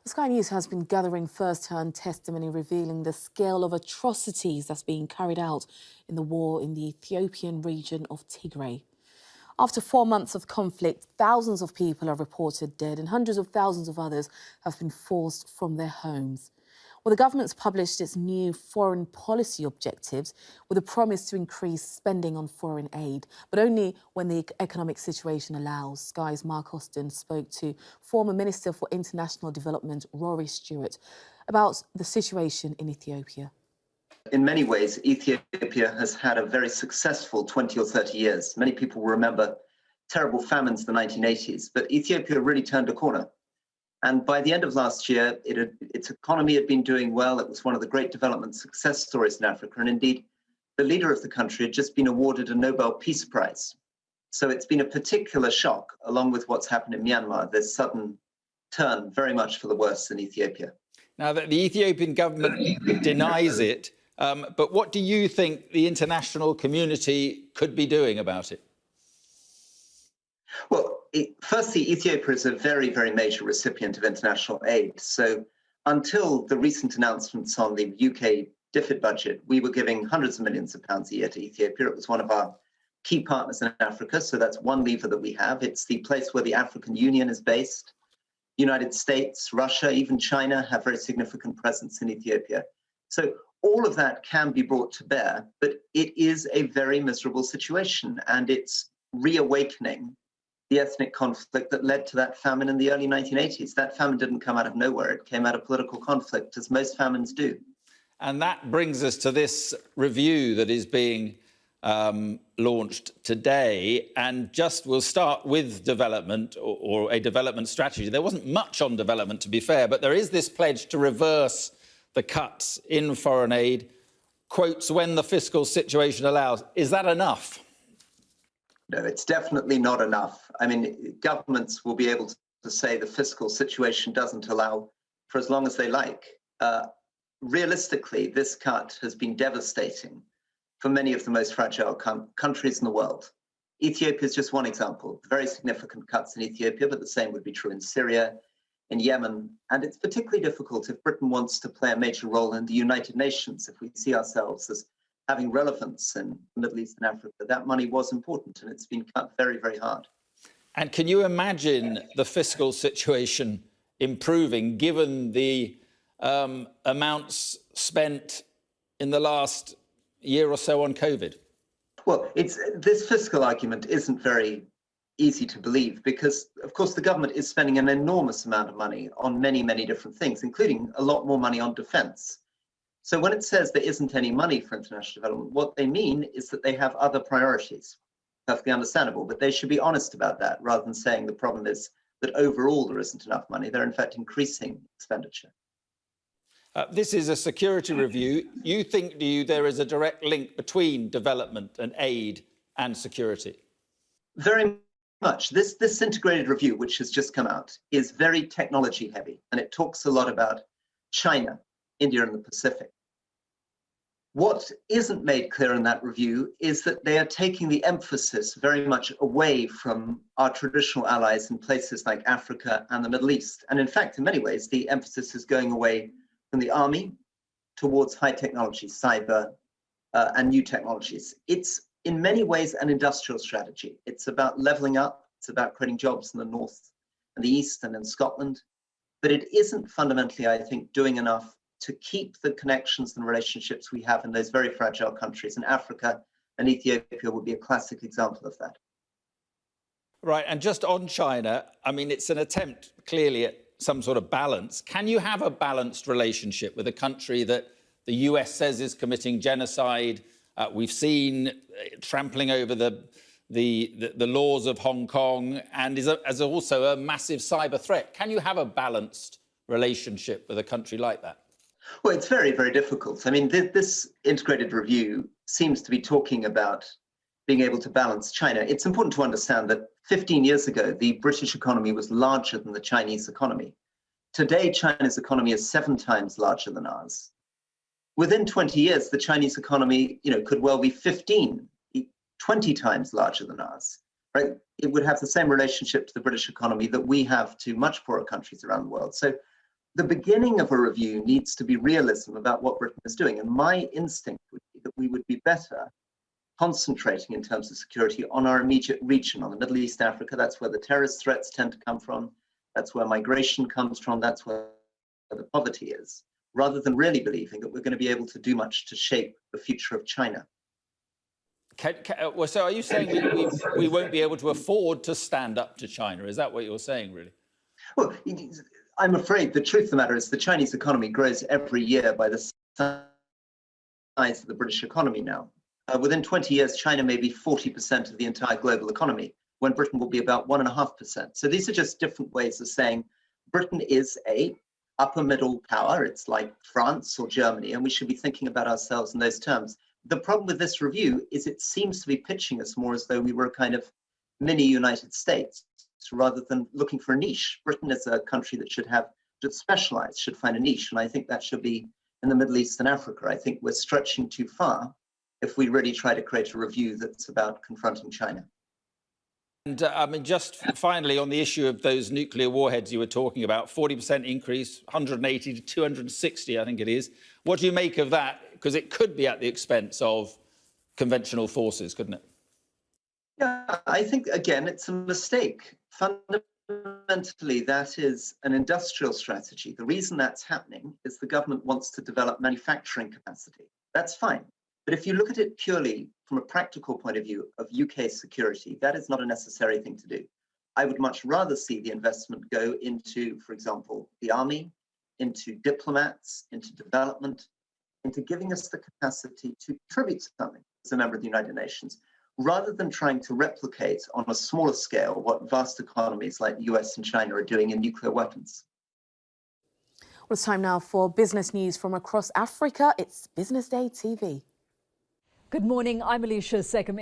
Sky News has been gathering first-hand testimony revealing the scale of atrocities that's being carried out in the war in the Ethiopian region of Tigray. After 4 months of conflict, thousands of people are reported dead and hundreds of thousands of others have been forced from their homes. Well, the government's published its new foreign policy objectives with a promise to increase spending on foreign aid, but only when the economic situation allows. Sky's Mark Austin spoke to former Minister for International Development, Rory Steward, about the situation in Ethiopia. In many ways, Ethiopia has had a very successful 20 or 30 years. Many people will remember terrible famines in the 1980s, but Ethiopia really turned a corner. And by the end of last year, its economy had been doing well. It was one of the great development success stories in Africa. And indeed, the leader of the country had just been awarded a Nobel Peace Prize. So it's been a particular shock, along with what's happened in Myanmar, this sudden turn very much for the worse in Ethiopia. Now, that the Ethiopian government denies it, but what do you think the international community could be doing about it? Well, firstly, Ethiopia is a very, very major recipient of international aid. So until the recent announcements on the UK DFID budget, we were giving hundreds of millions of pounds a year to Ethiopia. It was one of our key partners in Africa. So that's one lever that we have. It's the place where the African Union is based. United States, Russia, even China have very significant presence in Ethiopia. So all of that can be brought to bear, but it is a very miserable situation, and it's reawakening the ethnic conflict that led to that famine in the early 1980s. That famine didn't come out of nowhere. It came out of political conflict, as most famines do. And that brings us to this review that is being launched today. And just we'll start with development or a development strategy. There wasn't much on development, to be fair, but there is this pledge to reverse the cuts in foreign aid, quotes, when the fiscal situation allows. Is that enough? No, it's definitely not enough. I mean, governments will be able to say the fiscal situation doesn't allow for as long as they like. Realistically, this cut has been devastating for many of the most fragile countries in the world. Ethiopia is just one example. Very significant cuts in Ethiopia, but the same would be true in Syria, in Yemen. And it's particularly difficult if Britain wants to play a major role in the United Nations, if we see ourselves as having relevance in the Middle East and Africa. That money was important, and it's been cut very, very hard. And can you imagine the fiscal situation improving given the amounts spent in the last year or so on COVID? Well, this fiscal argument isn't very easy to believe because, of course, the government is spending an enormous amount of money on many, many different things, including a lot more money on defence. So when it says there isn't any money for international development, what they mean is that they have other priorities. Perfectly understandable, but they should be honest about that rather than saying the problem is that overall there isn't enough money. They're in fact increasing expenditure. This is a security review. You think, there is a direct link between development and aid and security? Very much. This integrated review, which has just come out, is very technology heavy, and it talks a lot about China, India and the Pacific. What isn't made clear in that review is that they are taking the emphasis very much away from our traditional allies in places like Africa and the Middle East. And in fact, in many ways, the emphasis is going away from the army towards high technology, cyber, and new technologies. It's in many ways an industrial strategy. It's about leveling up. It's about creating jobs in the north and the east and in Scotland. But it isn't fundamentally, I think, doing enough to keep the connections and relationships we have in those very fragile countries. And Africa and Ethiopia would be a classic example of that. Right, and just on China, I mean, it's an attempt clearly at some sort of balance. Can you have a balanced relationship with a country that the US says is committing genocide? We've seen trampling over the laws of Hong Kong and is also a massive cyber threat. Can you have a balanced relationship with a country like that? Well, it's very, very difficult. I mean, this integrated review seems to be talking about being able to balance China. It's important to understand that 15 years ago, the British economy was larger than the Chinese economy. Today, China's economy is 7 times larger than ours. Within 20 years, the Chinese economy, could well be 20 times larger than ours, right? It would have the same relationship to the British economy that we have to much poorer countries around the world. So the beginning of a review needs to be realism about what Britain is doing. And my instinct would be that we would be better concentrating in terms of security on our immediate region, on the Middle East, Africa. That's where the terrorist threats tend to come from. That's where migration comes from. That's where the poverty is, rather than really believing that we're going to be able to do much to shape the future of China. Well, so are you saying we won't be able to afford to stand up to China? Is that what you're saying, really? Well, I'm afraid the truth of the matter is the Chinese economy grows every year by the size of the British economy now. Within 20 years, China may be 40% of the entire global economy, when Britain will be about 1.5%. So these are just different ways of saying Britain is a upper middle power. It's like France or Germany, and we should be thinking about ourselves in those terms. The problem with this review is it seems to be pitching us more as though we were a kind of mini United States, rather than looking for a niche. Britain is a country that should specialize, should find a niche, and I think that should be in the Middle East and Africa. I think we're stretching too far if we really try to create a review that's about confronting China. And I mean, just finally on the issue of those nuclear warheads you were talking about, 40% increase, 180 to 260, I think it is. What do you make of that? Because it could be at the expense of conventional forces, couldn't it? Yeah, I think, again, it's a mistake. Fundamentally, that is an industrial strategy. The reason that's happening is the government wants to develop manufacturing capacity. That's fine. But if you look at it purely from a practical point of view of UK security, that is not a necessary thing to do. I would much rather see the investment go into, for example, the army, into diplomats, into development, into giving us the capacity to contribute something as a member of the United Nations, rather than trying to replicate on a smaller scale what vast economies like the US and China are doing in nuclear weapons. Well, it's time now for business news from across Africa. It's Business Day TV. Good morning. I'm Alicia Seckham.